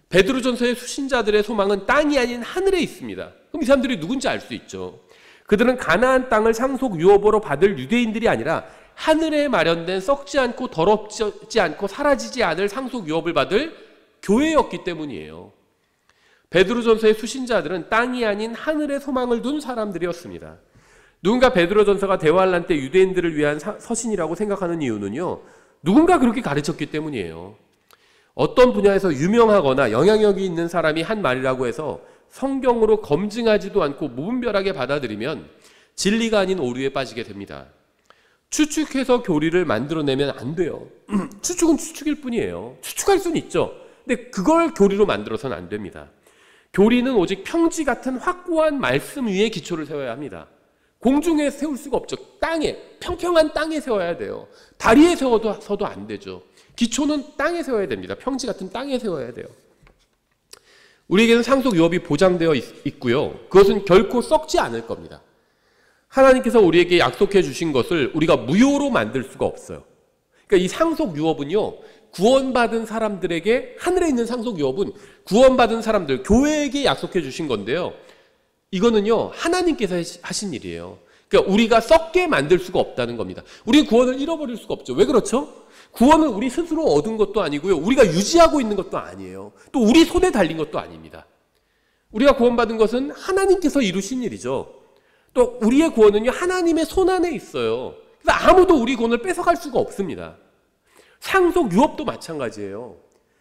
베드로전서의 수신자들의 소망은 땅이 아닌 하늘에 있습니다. 그럼 이 사람들이 누군지 알 수 있죠. 그들은 가나안 땅을 상속 유업으로 받을 유대인들이 아니라 하늘에 마련된 썩지 않고 더럽지 않고 사라지지 않을 상속 유업을 받을 교회였기 때문이에요. 베드로전서의 수신자들은 땅이 아닌 하늘에 소망을 둔 사람들이었습니다. 누군가 베드로전서가 대환란 때 유대인들을 위한 서신이라고 생각하는 이유는요, 누군가 그렇게 가르쳤기 때문이에요. 어떤 분야에서 유명하거나 영향력이 있는 사람이 한 말이라고 해서 성경으로 검증하지도 않고 무분별하게 받아들이면 진리가 아닌 오류에 빠지게 됩니다. 추측해서 교리를 만들어내면 안 돼요. 추측은 추측일 뿐이에요. 추측할 수는 있죠. 근데 그걸 교리로 만들어서는 안 됩니다. 교리는 오직 평지 같은 확고한 말씀 위에 기초를 세워야 합니다. 공중에 세울 수가 없죠. 땅에, 평평한 땅에 세워야 돼요. 다리에 세워도 안 되죠. 기초는 땅에 세워야 됩니다. 평지 같은 땅에 세워야 돼요. 우리에게는 상속 유업이 보장되어 있고요. 그것은 결코 썩지 않을 겁니다. 하나님께서 우리에게 약속해 주신 것을 우리가 무효로 만들 수가 없어요. 그러니까 이 상속 유업은요, 구원받은 사람들에게, 하늘에 있는 상속 유업은 구원받은 사람들, 교회에게 약속해 주신 건데요. 이거는요, 하나님께서 하신 일이에요. 그러니까 우리가 썩게 만들 수가 없다는 겁니다. 우리 구원을 잃어버릴 수가 없죠. 왜 그렇죠? 구원은 우리 스스로 얻은 것도 아니고요. 우리가 유지하고 있는 것도 아니에요. 또 우리 손에 달린 것도 아닙니다. 우리가 구원받은 것은 하나님께서 이루신 일이죠. 또 우리의 구원은요, 하나님의 손 안에 있어요. 그래서 아무도 우리 구원을 뺏어갈 수가 없습니다. 상속 유업도 마찬가지예요.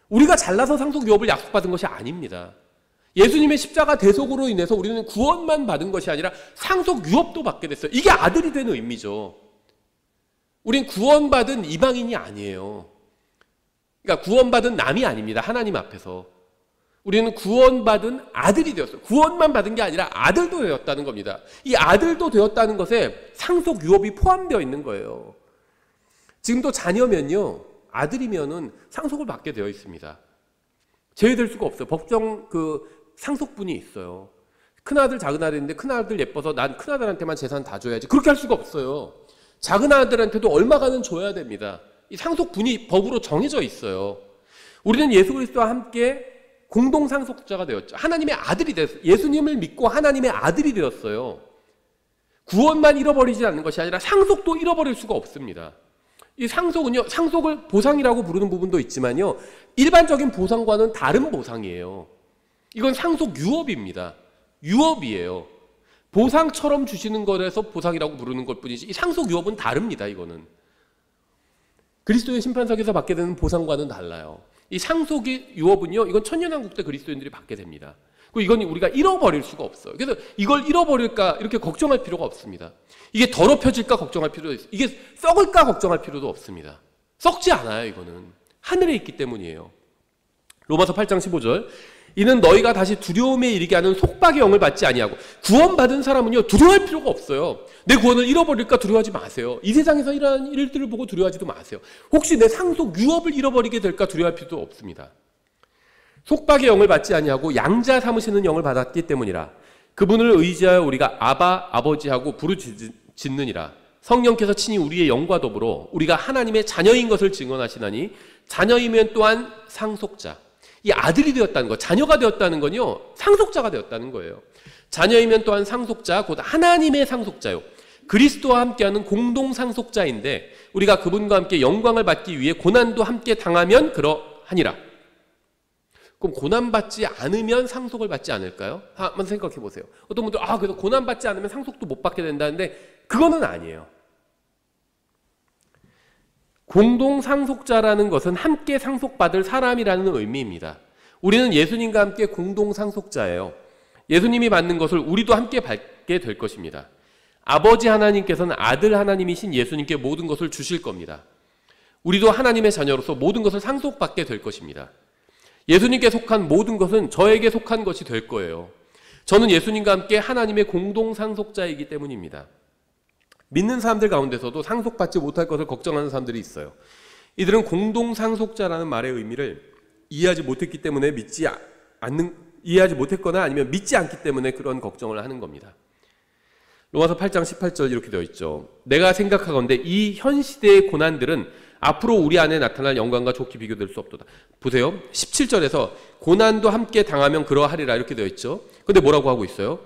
우리가 잘나서 상속 유업을 약속받은 것이 아닙니다. 예수님의 십자가 대속으로 인해서 우리는 구원만 받은 것이 아니라 상속 유업도 받게 됐어요. 이게 아들이 된 의미죠. 우린 구원받은 이방인이 아니에요. 그러니까 구원받은 남이 아닙니다. 하나님 앞에서. 우리는 구원받은 아들이 되었어요. 구원만 받은 게 아니라 아들도 되었다는 겁니다. 이 아들도 되었다는 것에 상속 유업이 포함되어 있는 거예요. 지금도 자녀면요, 아들이면은 상속을 받게 되어 있습니다. 제외될 수가 없어요. 법정 상속분이 있어요. 큰아들, 작은아들인데 큰아들 예뻐서 난 큰아들한테만 재산 다 줘야지. 그렇게 할 수가 없어요. 작은아들한테도 얼마가는 줘야 됩니다. 이 상속분이 법으로 정해져 있어요. 우리는 예수 그리스도와 함께 공동 상속자가 되었죠. 하나님의 아들이 되었어요. 예수님을 믿고 하나님의 아들이 되었어요. 구원만 잃어버리지 않는 것이 아니라 상속도 잃어버릴 수가 없습니다. 이 상속은요, 상속을 보상이라고 부르는 부분도 있지만요, 일반적인 보상과는 다른 보상이에요. 이건 상속 유업입니다. 유업이에요. 보상처럼 주시는 거라서 보상이라고 부르는 것 뿐이지, 이 상속 유업은 다릅니다. 이거는 그리스도의 심판석에서 받게 되는 보상과는 달라요. 이 상속의 유업은요, 이건 천년왕국 때 그리스도인들이 받게 됩니다. 그리고 이건 우리가 잃어버릴 수가 없어요. 그래서 이걸 잃어버릴까 이렇게 걱정할 필요가 없습니다. 이게 더럽혀질까 걱정할 필요도 있어요. 이게 썩을까 걱정할 필요도 없습니다. 썩지 않아요. 이거는 하늘에 있기 때문이에요. 로마서 8장 15절, 이는 너희가 다시 두려움에 이르게 하는 속박의 영을 받지 아니하고. 구원받은 사람은요, 두려워할 필요가 없어요. 내 구원을 잃어버릴까 두려워하지 마세요. 이 세상에서 이러한 일들을 보고 두려워하지도 마세요. 혹시 내 상속 유업을 잃어버리게 될까 두려워할 필요도 없습니다. 속박의 영을 받지 아니하고 양자 삼으시는 영을 받았기 때문이라. 그분을 의지하여 우리가 아바, 아버지하고 부르짖느니라. 성령께서 친히 우리의 영과 더불어 우리가 하나님의 자녀인 것을 증언하시나니, 자녀이면 또한 상속자. 이 아들이 되었다는 것, 자녀가 되었다는 건요, 상속자가 되었다는 거예요. 자녀이면 또한 상속자, 곧 하나님의 상속자요, 그리스도와 함께하는 공동 상속자인데, 우리가 그분과 함께 영광을 받기 위해 고난도 함께 당하면 그러하니라. 그럼 고난받지 않으면 상속을 받지 않을까요? 한번 생각해 보세요. 어떤 분들, 그래서 고난받지 않으면 상속도 못 받게 된다는데, 그거는 아니에요. 공동 상속자라는 것은 함께 상속받을 사람이라는 의미입니다. 우리는 예수님과 함께 공동 상속자예요. 예수님이 받는 것을 우리도 함께 받게 될 것입니다. 아버지 하나님께서는 아들 하나님이신 예수님께 모든 것을 주실 겁니다. 우리도 하나님의 자녀로서 모든 것을 상속받게 될 것입니다. 예수님께 속한 모든 것은 저에게 속한 것이 될 거예요. 저는 예수님과 함께 하나님의 공동 상속자이기 때문입니다. 믿는 사람들 가운데서도 상속받지 못할 것을 걱정하는 사람들이 있어요. 이들은 공동 상속자라는 말의 의미를 이해하지 못했기 때문에 이해하지 못했거나 아니면 믿지 않기 때문에 그런 걱정을 하는 겁니다. 로마서 8장 18절 이렇게 되어 있죠. 내가 생각하건대 이 현 시대의 고난들은 앞으로 우리 안에 나타날 영광과 좋게 비교될 수 없도다. 보세요. 17절에서 고난도 함께 당하면 그러하리라 이렇게 되어 있죠. 근데 뭐라고 하고 있어요?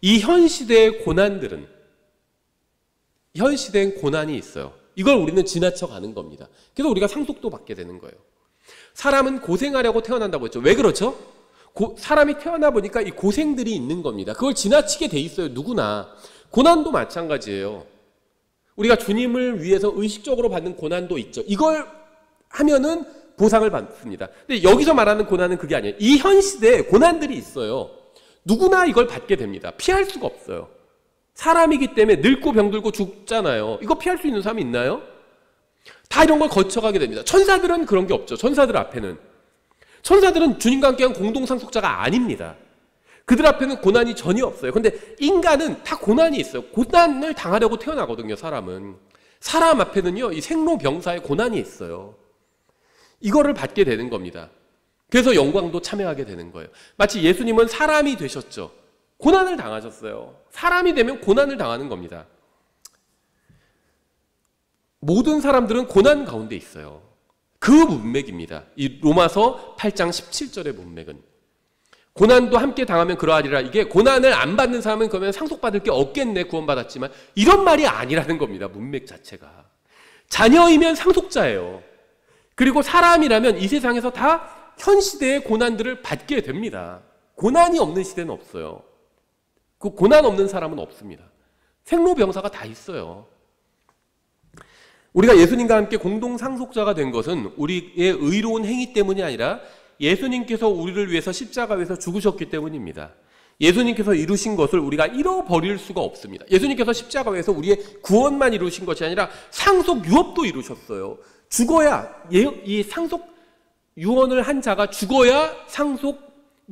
이 현 시대의 고난들은, 현 시대엔 고난이 있어요. 이걸 우리는 지나쳐 가는 겁니다. 그래서 우리가 상속도 받게 되는 거예요. 사람은 고생하려고 태어난다고 했죠. 왜 그렇죠? 사람이 태어나 보니까 이 고생들이 있는 겁니다. 그걸 지나치게 돼 있어요. 누구나. 고난도 마찬가지예요. 우리가 주님을 위해서 의식적으로 받는 고난도 있죠. 이걸 하면은 보상을 받습니다. 근데 여기서 말하는 고난은 그게 아니에요. 이 현 시대에 고난들이 있어요. 누구나 이걸 받게 됩니다. 피할 수가 없어요. 사람이기 때문에 늙고 병들고 죽잖아요. 이거 피할 수 있는 사람이 있나요? 다 이런 걸 거쳐가게 됩니다. 천사들은 그런 게 없죠. 천사들 앞에는. 천사들은 주님과 함께한 공동상속자가 아닙니다. 그들 앞에는 고난이 전혀 없어요. 근데 인간은 다 고난이 있어요. 고난을 당하려고 태어나거든요. 사람은. 사람 앞에는요, 이 생로병사의 고난이 있어요. 이거를 받게 되는 겁니다. 그래서 영광도 참여하게 되는 거예요. 마치 예수님은 사람이 되셨죠. 고난을 당하셨어요. 사람이 되면 고난을 당하는 겁니다. 모든 사람들은 고난 가운데 있어요. 그 문맥입니다. 이 로마서 8장 17절의 문맥은. 고난도 함께 당하면 그러하리라. 이게 고난을 안 받는 사람은 그러면 상속받을 게 없겠네, 구원받았지만. 이런 말이 아니라는 겁니다. 문맥 자체가. 자녀이면 상속자예요. 그리고 사람이라면 이 세상에서 다 현 시대의 고난들을 받게 됩니다. 고난이 없는 시대는 없어요. 그 고난 없는 사람은 없습니다. 생로병사가 다 있어요. 우리가 예수님과 함께 공동 상속자가 된 것은 우리의 의로운 행위 때문이 아니라 예수님께서 우리를 위해서 십자가에서 죽으셨기 때문입니다. 예수님께서 이루신 것을 우리가 잃어버릴 수가 없습니다. 예수님께서 십자가에서 우리의 구원만 이루신 것이 아니라 상속 유업도 이루셨어요. 죽어야, 이 상속 유언을 한 자가 죽어야 상속이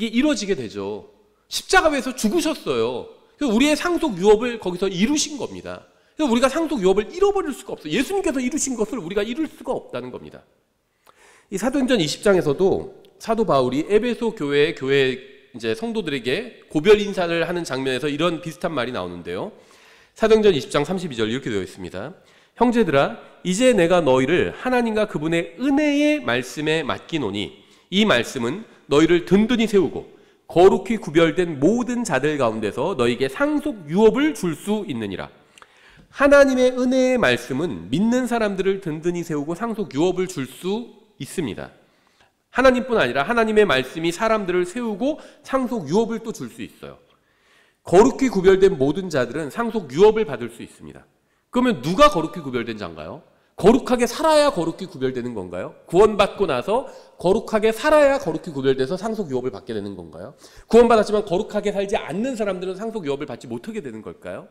이루어지게 되죠. 십자가에서 죽으셨어요. 그래서 우리의 상속 유업을 거기서 이루신 겁니다. 그래서 우리가 상속 유업을 잃어버릴 수가 없어요. 예수님께서 이루신 것을 우리가 이룰 수가 없다는 겁니다. 이 사도행전 20장에서도 사도 바울이 에베소 교회 이제 성도들에게 고별 인사를 하는 장면에서 이런 비슷한 말이 나오는데요. 사도행전 20장 32절 이렇게 되어 있습니다. 형제들아, 이제 내가 너희를 하나님과 그분의 은혜의 말씀에 맡기노니 이 말씀은 너희를 든든히 세우고 거룩히 구별된 모든 자들 가운데서 너희에게 상속 유업을 줄 수 있느니라. 하나님의 은혜의 말씀은 믿는 사람들을 든든히 세우고 상속 유업을 줄 수 있습니다. 하나님뿐 아니라 하나님의 말씀이 사람들을 세우고 상속 유업을 또 줄 수 있어요. 거룩히 구별된 모든 자들은 상속 유업을 받을 수 있습니다. 그러면 누가 거룩히 구별된 자인가요? 거룩하게 살아야 거룩히 구별되는 건가요? 구원받고 나서 거룩하게 살아야 거룩히 구별돼서 상속 유업을 받게 되는 건가요? 구원받았지만 거룩하게 살지 않는 사람들은 상속 유업을 받지 못하게 되는 걸까요?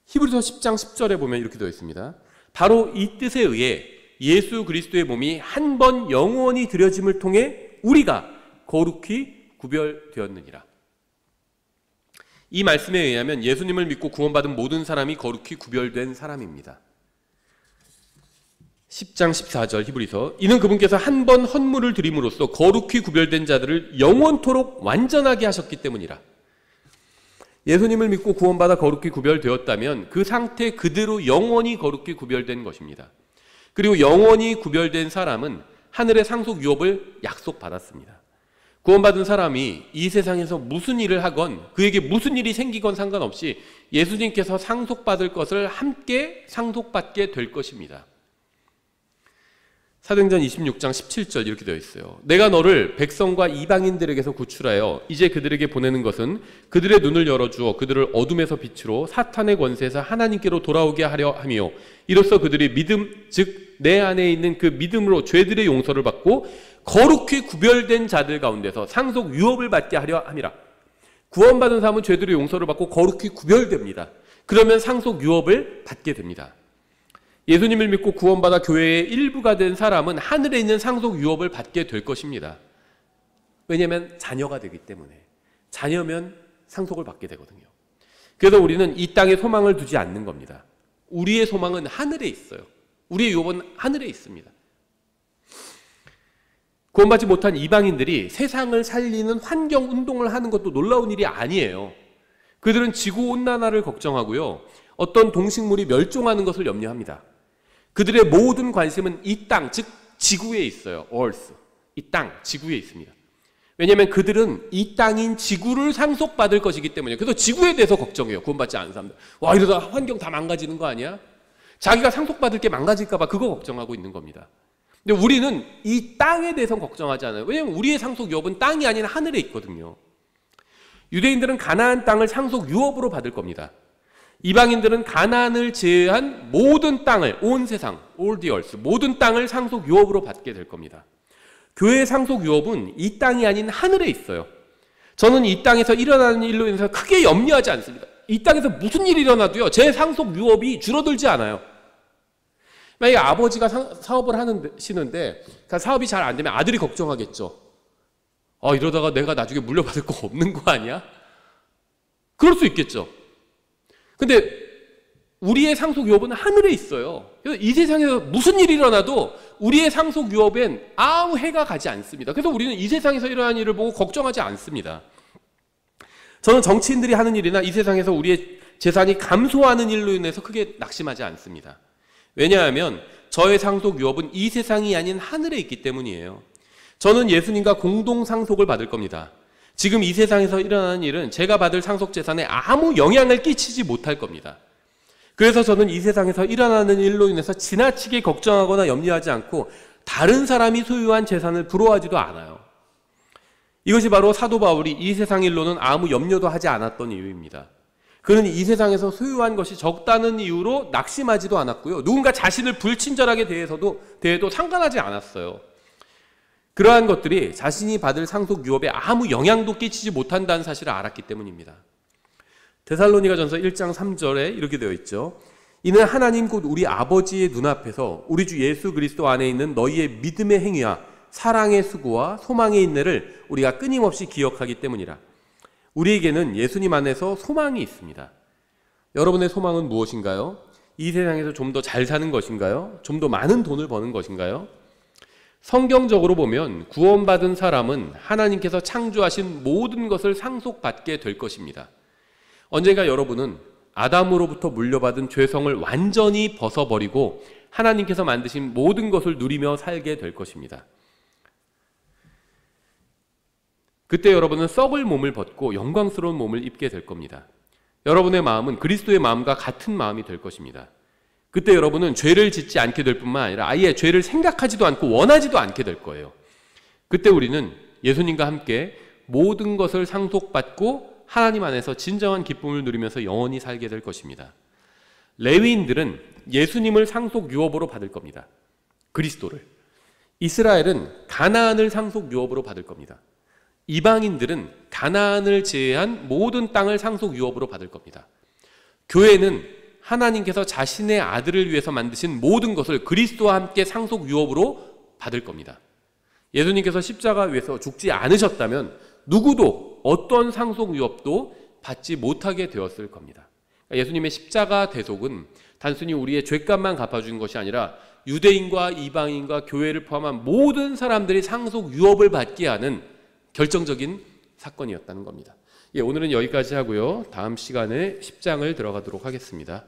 히브리서 10장 10절에 보면 이렇게 되어 있습니다. 바로 이 뜻에 의해 예수 그리스도의 몸이 한 번 영원히 드려짐을 통해 우리가 거룩히 구별되었느니라. 이 말씀에 의하면 예수님을 믿고 구원받은 모든 사람이 거룩히 구별된 사람입니다. 10장 14절 히브리서 이는 그분께서 한 번 헌물을 드림으로써 거룩히 구별된 자들을 영원토록 완전하게 하셨기 때문이라. 예수님을 믿고 구원받아 거룩히 구별되었다면 그 상태 그대로 영원히 거룩히 구별된 것입니다. 그리고 영원히 구별된 사람은 하늘의 상속 유업을 약속받았습니다. 구원받은 사람이 이 세상에서 무슨 일을 하건 그에게 무슨 일이 생기건 상관없이 예수님께서 상속받을 것을 함께 상속받게 될 것입니다. 사도행전 26장 17절 이렇게 되어 있어요. 내가 너를 백성과 이방인들에게서 구출하여 이제 그들에게 보내는 것은 그들의 눈을 열어주어 그들을 어둠에서 빛으로 사탄의 권세에서 하나님께로 돌아오게 하려 함이요 이로써 그들이 믿음 즉 내 안에 있는 그 믿음으로 죄들의 용서를 받고 거룩히 구별된 자들 가운데서 상속 유업을 받게 하려 함이라. 구원받은 사람은 죄들의 용서를 받고 거룩히 구별됩니다. 그러면 상속 유업을 받게 됩니다. 예수님을 믿고 구원받아 교회의 일부가 된 사람은 하늘에 있는 상속 유업을 받게 될 것입니다. 왜냐하면 자녀가 되기 때문에. 자녀면 상속을 받게 되거든요. 그래서 우리는 이 땅에 소망을 두지 않는 겁니다. 우리의 소망은 하늘에 있어요. 우리의 유업은 하늘에 있습니다. 구원받지 못한 이방인들이 세상을 살리는 환경운동을 하는 것도 놀라운 일이 아니에요. 그들은 지구온난화를 걱정하고요. 어떤 동식물이 멸종하는 것을 염려합니다. 그들의 모든 관심은 이 땅, 즉 지구에 있어요. Earth, 이 땅, 지구에 있습니다. 왜냐하면 그들은 이 땅인 지구를 상속받을 것이기 때문에. 그래서 지구에 대해서 걱정해요. 구원받지 않은 사람들. 와, 이러다 환경 다 망가지는 거 아니야? 자기가 상속받을 게 망가질까 봐 그거 걱정하고 있는 겁니다. 근데 우리는 이 땅에 대해서 걱정하지 않아요. 왜냐하면 우리의 상속 유업은 땅이 아닌 하늘에 있거든요. 유대인들은 가나안 땅을 상속 유업으로 받을 겁니다. 이방인들은 가나안을 제외한 모든 땅을, 온 세상, all the earth, 모든 땅을 상속 유업으로 받게 될 겁니다. 교회의 상속 유업은 이 땅이 아닌 하늘에 있어요. 저는 이 땅에서 일어나는 일로 인해서 크게 염려하지 않습니다. 이 땅에서 무슨 일이 일어나도요, 제 상속 유업이 줄어들지 않아요. 만약에 아버지가 사업을 하시는데 사업이 잘 안 되면 아들이 걱정하겠죠. 이러다가 내가 나중에 물려받을 거 없는 거 아니야? 그럴 수 있겠죠. 근데 우리의 상속 유업은 하늘에 있어요. 그래서 이 세상에서 무슨 일이 일어나도 우리의 상속 유업엔 아무 해가 가지 않습니다. 그래서 우리는 이 세상에서 일어나는 일을 보고 걱정하지 않습니다. 저는 정치인들이 하는 일이나 이 세상에서 우리의 재산이 감소하는 일로 인해서 크게 낙심하지 않습니다. 왜냐하면 저의 상속 유업은 이 세상이 아닌 하늘에 있기 때문이에요. 저는 예수님과 공동 상속을 받을 겁니다. 지금 이 세상에서 일어나는 일은 제가 받을 상속 재산에 아무 영향을 끼치지 못할 겁니다. 그래서 저는 이 세상에서 일어나는 일로 인해서 지나치게 걱정하거나 염려하지 않고 다른 사람이 소유한 재산을 부러워하지도 않아요. 이것이 바로 사도 바울이 이 세상 일로는 아무 염려도 하지 않았던 이유입니다. 그는 이 세상에서 소유한 것이 적다는 이유로 낙심하지도 않았고요. 누군가 자신을 불친절하게 대해도 상관하지 않았어요. 그러한 것들이 자신이 받을 상속 유업에 아무 영향도 끼치지 못한다는 사실을 알았기 때문입니다. 데살로니가전서 1장 3절에 이렇게 되어 있죠. 이는 하나님 곧 우리 아버지의 눈앞에서 우리 주 예수 그리스도 안에 있는 너희의 믿음의 행위와 사랑의 수고와 소망의 인내를 우리가 끊임없이 기억하기 때문이라. 우리에게는 예수님 안에서 소망이 있습니다. 여러분의 소망은 무엇인가요? 이 세상에서 좀 더 잘 사는 것인가요? 좀 더 많은 돈을 버는 것인가요? 성경적으로 보면 구원받은 사람은 하나님께서 창조하신 모든 것을 상속받게 될 것입니다. 언젠가 여러분은 아담으로부터 물려받은 죄성을 완전히 벗어버리고 하나님께서 만드신 모든 것을 누리며 살게 될 것입니다. 그때 여러분은 썩을 몸을 벗고 영광스러운 몸을 입게 될 겁니다. 여러분의 마음은 그리스도의 마음과 같은 마음이 될 것입니다. 그때 여러분은 죄를 짓지 않게 될 뿐만 아니라 아예 죄를 생각하지도 않고 원하지도 않게 될 거예요. 그때 우리는 예수님과 함께 모든 것을 상속받고 하나님 안에서 진정한 기쁨을 누리면서 영원히 살게 될 것입니다. 레위인들은 예수님을 상속 유업으로 받을 겁니다. 그리스도를. 이스라엘은 가나안을 상속 유업으로 받을 겁니다. 이방인들은 가나안을 제외한 모든 땅을 상속 유업으로 받을 겁니다. 교회는 하나님께서 자신의 아들을 위해서 만드신 모든 것을 그리스도와 함께 상속 유업으로 받을 겁니다. 예수님께서 십자가 위에서 죽지 않으셨다면 누구도 어떤 상속 유업도 받지 못하게 되었을 겁니다. 예수님의 십자가 대속은 단순히 우리의 죄값만 갚아주는 것이 아니라 유대인과 이방인과 교회를 포함한 모든 사람들이 상속 유업을 받게 하는 결정적인 사건이었다는 겁니다. 오늘은 여기까지 하고요. 다음 시간에 10장을 들어가도록 하겠습니다.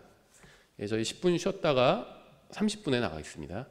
저희 10분 쉬었다가 30분에 나가겠습니다.